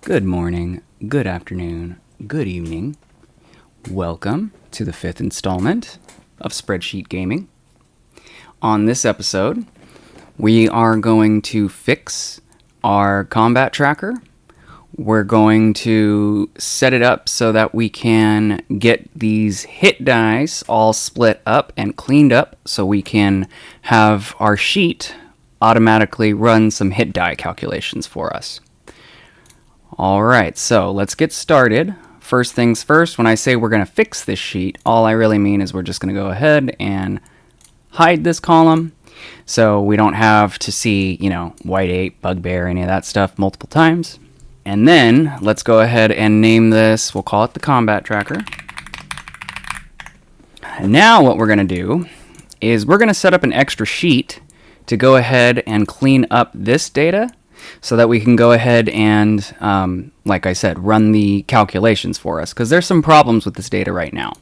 Good morning, good afternoon, good evening. Welcome to the 5th installment of Spreadsheet Gaming. On this episode, we are going to fix our combat tracker. We're going to set it up so that we can get these hit dice all split up and cleaned up so we can have our sheet automatically run some hit die calculations for us. Alright, so let's get started. First things first, when I say we're going to fix this sheet, all I really mean is we're just going to go ahead and hide this column so we don't have to see, white 8, bugbear, any of that stuff multiple times. And then let's go ahead and name this, we'll call it the combat tracker. Now what we're going to do is we're going to set up an extra sheet to go ahead and clean up this data so that we can go ahead and, like I said, run the calculations for us, because there's some problems with this data right now.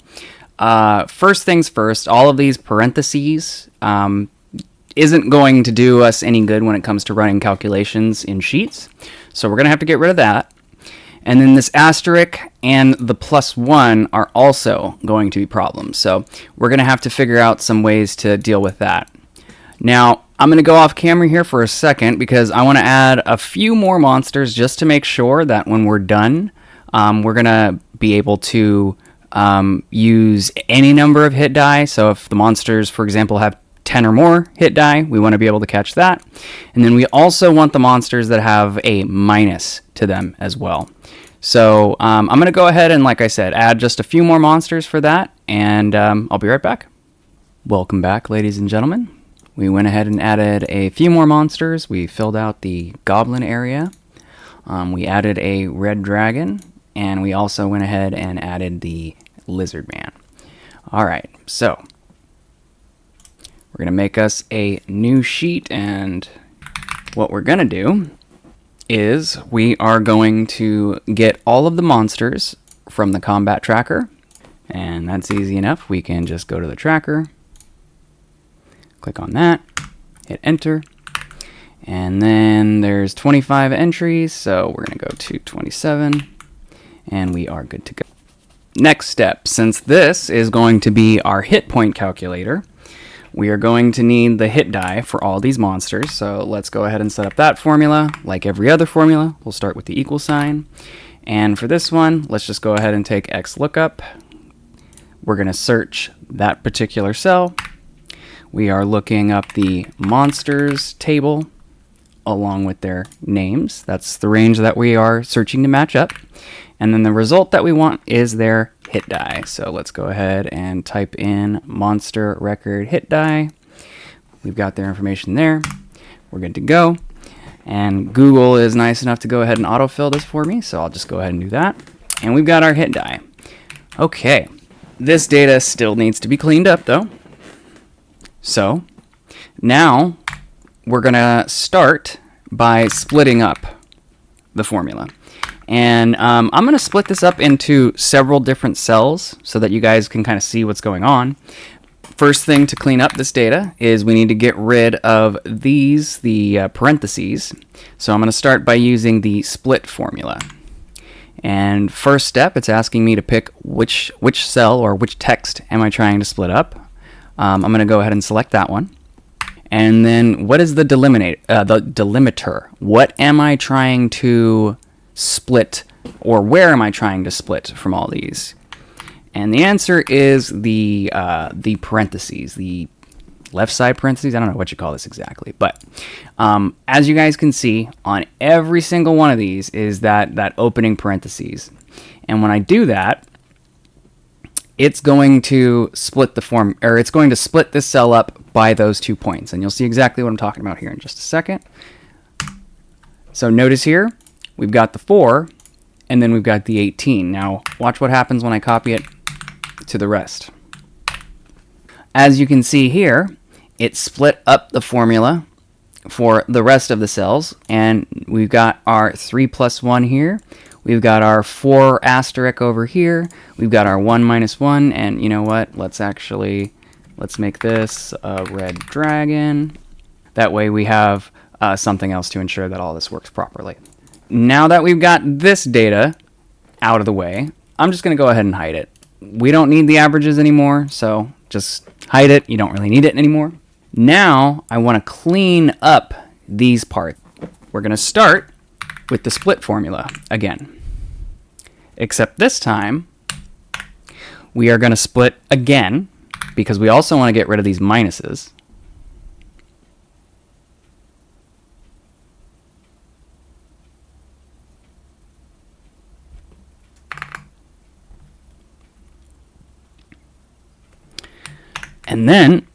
First things first, all of these parentheses isn't going to do us any good when it comes to running calculations in sheets, so we're going to have to get rid of that. And then this asterisk and the +1 are also going to be problems, so we're going to have to figure out some ways to deal with that. Now, I'm going to go off camera here for a second because I want to add a few more monsters just to make sure that when we're done, we're going to be able to use any number of hit die. So if the monsters, for example, have 10 or more hit die, we want to be able to catch that. And then we also want the monsters that have a minus to them as well. So I'm going to go ahead and, like I said, add just a few more monsters for that, and I'll be right back. Welcome back, ladies and gentlemen. We went ahead and added a few more monsters. We filled out the goblin area. We added a red dragon, and we also went ahead and added the lizard man. All right, so we're going to make us a new sheet, and what we're going to do is we are going to get all of the monsters from the combat tracker, and that's easy enough. We can just go to the tracker, click on that, hit enter, and then there's 25 entries, so we're going to go to 27, and we are good to go. Next step, since this is going to be our hit point calculator, we are going to need the hit die for all these monsters, so let's go ahead and set up that formula. Like every other formula, we'll start with the equal sign, and for this one, let's just go ahead and take Xlookup. We're going to search that particular cell. We are looking up the monsters table along with their names. That's the range that we are searching to match up. And then the result that we want is their hit die. So let's go ahead and type in monster record hit die. We've got their information there. We're good to go. And Google is nice enough to go ahead and autofill this for me, so I'll just go ahead and do that. And we've got our hit die. Okay, this data still needs to be cleaned up though. So now we're going to start by splitting up the formula. And I'm going to split this up into several different cells so that you guys can kind of see what's going on. First thing to clean up this data is we need to get rid of these, the parentheses. So I'm going to start by using the split formula. And first step, it's asking me to pick which cell or which text am I trying to split up. I'm going to go ahead and select that one. And then what is the delimiter? What am I trying to split, or where am I trying to split from all these? And the answer is the parentheses, the left side parentheses. I don't know what you call this exactly, but as you guys can see, on every single one of these is that opening parentheses. And when I do that, it's going to split it's going to split this cell up by those 2 points. And you'll see exactly what I'm talking about here in just a second. So notice here, we've got the 4, and then we've got the 18. Now, watch what happens when I copy it to the rest. As you can see here, it split up the formula for the rest of the cells, and we've got our 3 plus 1 here. We've got our 4 asterisk over here. We've got our 1 minus 1. And you know what? Let's make this a red dragon. That way we have something else to ensure that all this works properly. Now that we've got this data out of the way, I'm just going to go ahead and hide it. We don't need the averages anymore, so just hide it. You don't really need it anymore. Now I want to clean up these parts. We're going to start with the split formula again. Except this time, we are going to split again because we also want to get rid of these minuses. And then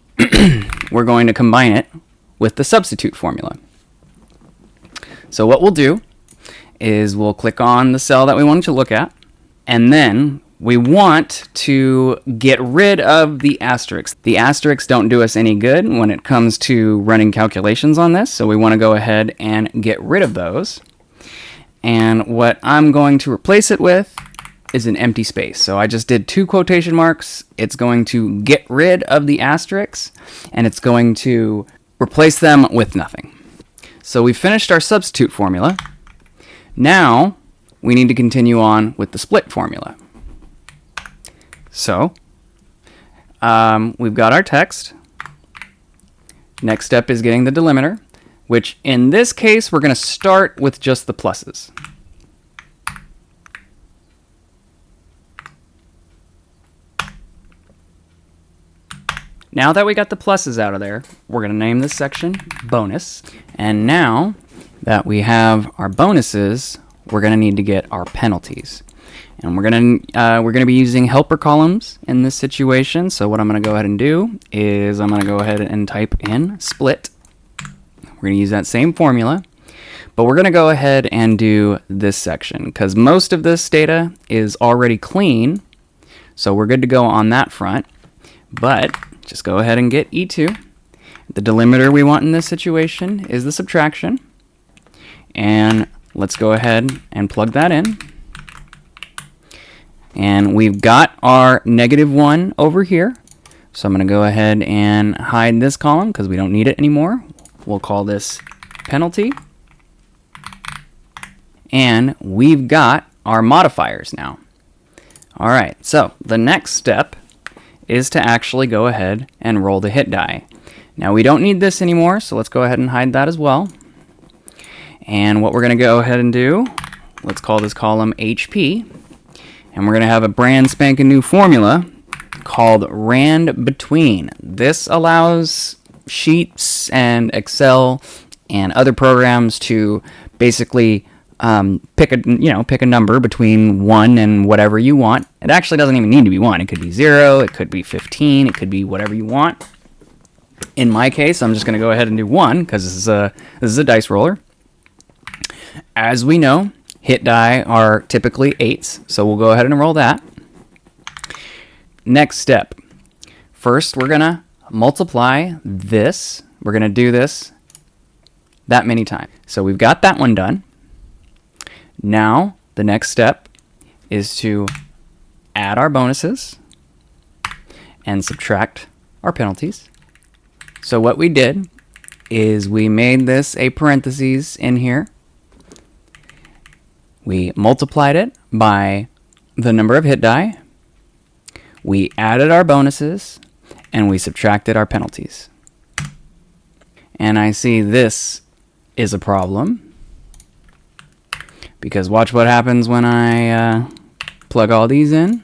we're going to combine it with the substitute formula. So what we'll do is we'll click on the cell that we want to look at, and then we want to get rid of the asterisks. The asterisks don't do us any good when it comes to running calculations on this, so we want to go ahead and get rid of those. And what I'm going to replace it with is an empty space. So I just did 2 quotation marks. It's going to get rid of the asterisks, and it's going to replace them with nothing. So we finished our substitute formula. Now we need to continue on with the split formula. So we've got our text. Next step is getting the delimiter, which in this case we're going to start with just the pluses. Now that we got the pluses out of there, we're going to name this section bonus. And now that we have our bonuses, we're going to need to get our penalties. And we're going to be using helper columns in this situation. So what I'm going to go ahead and do is I'm going to go ahead and type in split. We're going to use that same formula, but we're going to go ahead and do this section because most of this data is already clean. So we're good to go on that front. But just go ahead and get E2. The delimiter we want in this situation is the subtraction. And let's go ahead and plug that in. And we've got our -1 over here. So I'm going to go ahead and hide this column because we don't need it anymore. We'll call this penalty. And we've got our modifiers now. All right, so the next step is to actually go ahead and roll the hit die. Now we don't need this anymore, so let's go ahead and hide that as well. And what we're going to go ahead and do, let's call this column HP, and we're going to have a brand spanking new formula called Randbetween. This allows Sheets and Excel and other programs to basically pick a number between 1 and whatever you want. It actually doesn't even need to be 1. It could be 0, it could be 15, it could be whatever you want. In my case, I'm just going to go ahead and do 1 because this is a dice roller. As we know, hit die are typically 8s, so we'll go ahead and roll that. Next step. First, we're going to multiply this. We're going to do this that many times. So we've got that one done. Now, the next step is to add our bonuses and subtract our penalties. So what we did is we made this a parentheses in here. We multiplied it by the number of hit die. We added our bonuses and we subtracted our penalties. And I see this is a problem because watch what happens when I plug all these in.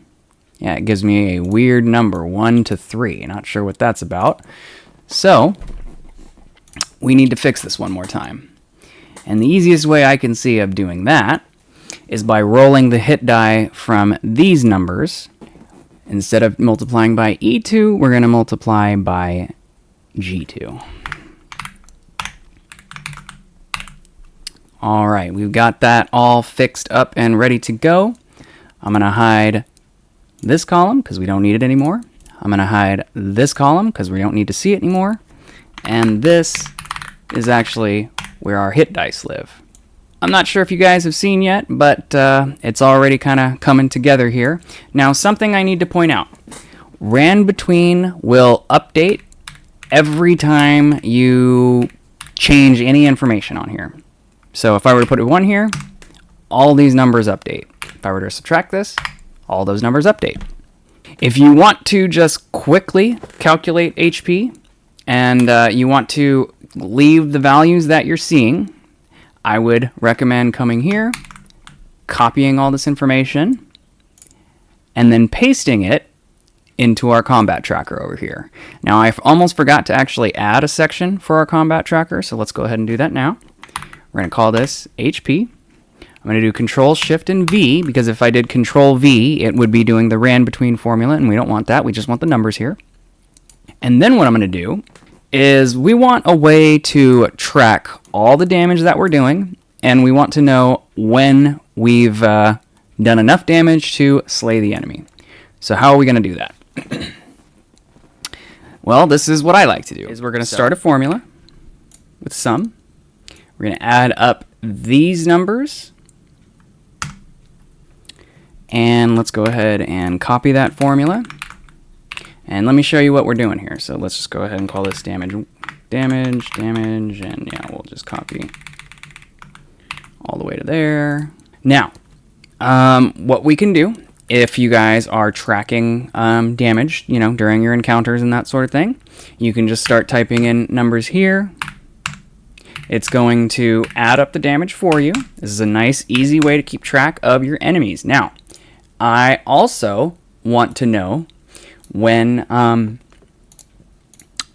Yeah, it gives me a weird number, 1 to 3. Not sure what that's about. So we need to fix this one more time. And the easiest way I can see of doing that is by rolling the hit die from these numbers. Instead of multiplying by E2, we're going to multiply by G2. All right, we've got that all fixed up and ready to go. I'm going to hide this column because we don't need it anymore. I'm going to hide this column because we don't need to see it anymore. And this is actually where our hit dice live. I'm not sure if you guys have seen yet, but it's already kind of coming together here. Now, something I need to point out. Randbetween will update every time you change any information on here. So if I were to put a 1 here, all these numbers update. If I were to subtract this, all those numbers update. If you want to just quickly calculate HP and you want to leave the values that you're seeing, I would recommend coming here, copying all this information, and then pasting it into our combat tracker over here. Now, I almost forgot to actually add a section for our combat tracker, so let's go ahead and do that now. We're going to call this HP. I'm going to do Control Shift and V, because if I did Control V, it would be doing the Randbetween formula, and we don't want that. We just want the numbers here. And then what I'm going to do is we want a way to track all the damage that we're doing, and we want to know when we've done enough damage to slay the enemy. So how are we going to do that? Well, this is what I like to do. Is we're going to start a formula with sum. We're going to add up these numbers. And let's go ahead and copy that formula. And let me show you what we're doing here. So let's just go ahead and call this damage, and yeah, we'll just copy all the way to there. Now, what we can do, if you guys are tracking damage, you know, during your encounters and that sort of thing, you can just start typing in numbers here. It's going to add up the damage for you. This is a nice, easy way to keep track of your enemies. Now, I also want to know when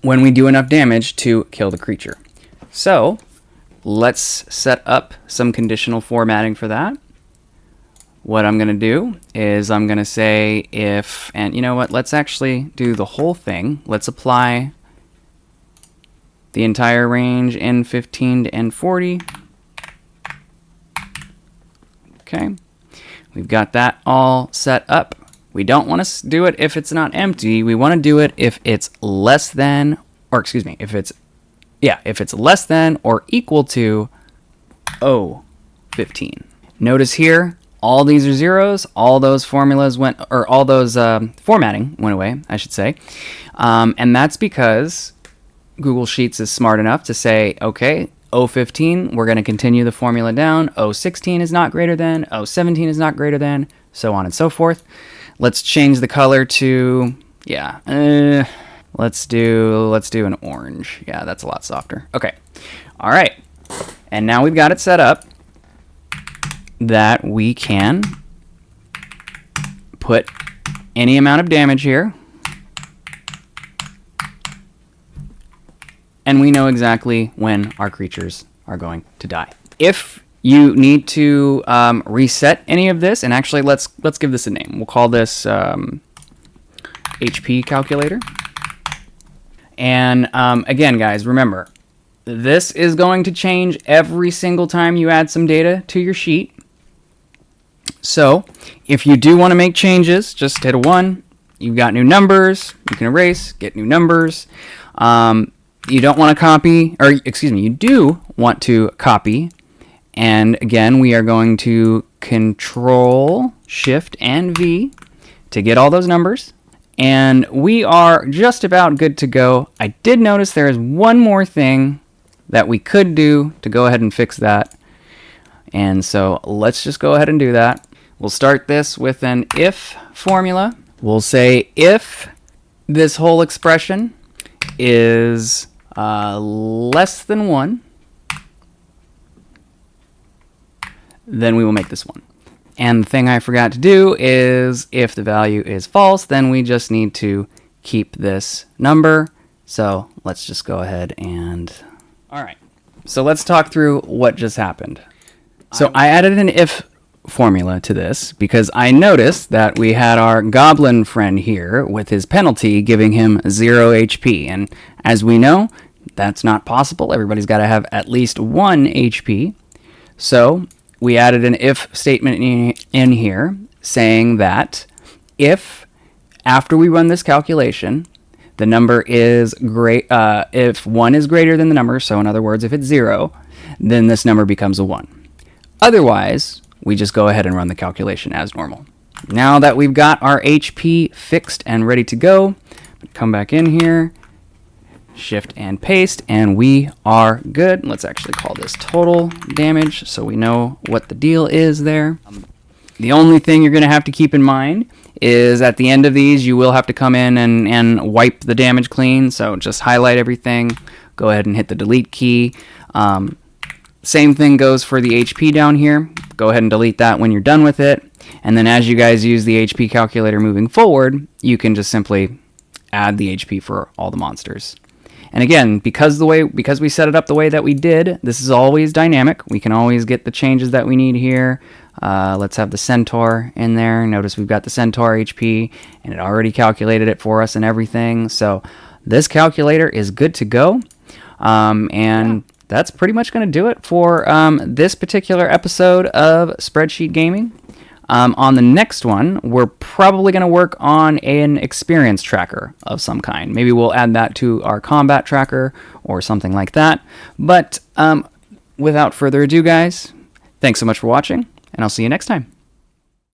we do enough damage to kill the creature. So let's set up some conditional formatting for that. What I'm going to do is I'm going to say if, and you know what, let's actually do the whole thing. Let's apply the entire range N15 to N40. Okay, we've got that all set up. We don't want to do it if it's not empty. We want to do it if it's less than, or excuse me, if it's less than or equal to 0.15. Notice here, all these are zeros. All those formulas went, or all those formatting went away, I should say. And that's because Google Sheets is smart enough to say, okay, 0.15, we're going to continue the formula down. 0.16 is not greater than. 0.17 is not greater than, so on and so forth. Let's change the color to, yeah, let's do an orange. Yeah, that's a lot softer. Okay, all right. And now we've got it set up that we can put any amount of damage here, and we know exactly when our creatures are going to die. If you need to reset any of this, and actually let's give this a name. We'll call this HP calculator. And again, guys, remember, this is going to change every single time you add some data to your sheet. So if you do want to make changes, just hit a 1. You've got new numbers. You can erase, get new numbers. You don't want to copy, or excuse me, you do want to copy. And again, we are going to Control Shift and V to get all those numbers. And we are just about good to go. I did notice there is one more thing that we could do to go ahead and fix that. And so let's just go ahead and do that. We'll start this with an if formula. We'll say if this whole expression is less than 1, then we will make this 1. And the thing I forgot to do is if the value is false, then we just need to keep this number. So let's just go ahead and... All right. So let's talk through what just happened. So I added an if formula to this because I noticed that we had our goblin friend here with his penalty giving him 0 HP. And as we know, that's not possible. Everybody's got to have at least 1 HP. So we added an if statement in here saying that if, after we run this calculation, the number is great, if 1 is greater than the number, so in other words, if it's 0, then this number becomes a 1. Otherwise, we just go ahead and run the calculation as normal. Now that we've got our HP fixed and ready to go, come back in here, Shift and paste, and we are good. Let's actually call this total damage so we know what the deal is there. The only thing you're going to have to keep in mind is at the end of these, you will have to come in and wipe the damage clean. So just highlight everything, go ahead and hit the delete key. Same thing goes for the HP down here. Go ahead and delete that when you're done with it. And then as you guys use the HP calculator moving forward, you can just simply add the HP for all the monsters. And again, because we set it up the way that we did, this is always dynamic. We can always get the changes that we need here. Let's have the Centaur in there. Notice we've got the Centaur HP, and it already calculated it for us and everything. So this calculator is good to go. That's pretty much going to do it for this particular episode of Spreadsheet Gaming. On the next one, we're probably going to work on an experience tracker of some kind. Maybe we'll add that to our combat tracker or something like that. But without further ado, guys, thanks so much for watching, and I'll see you next time.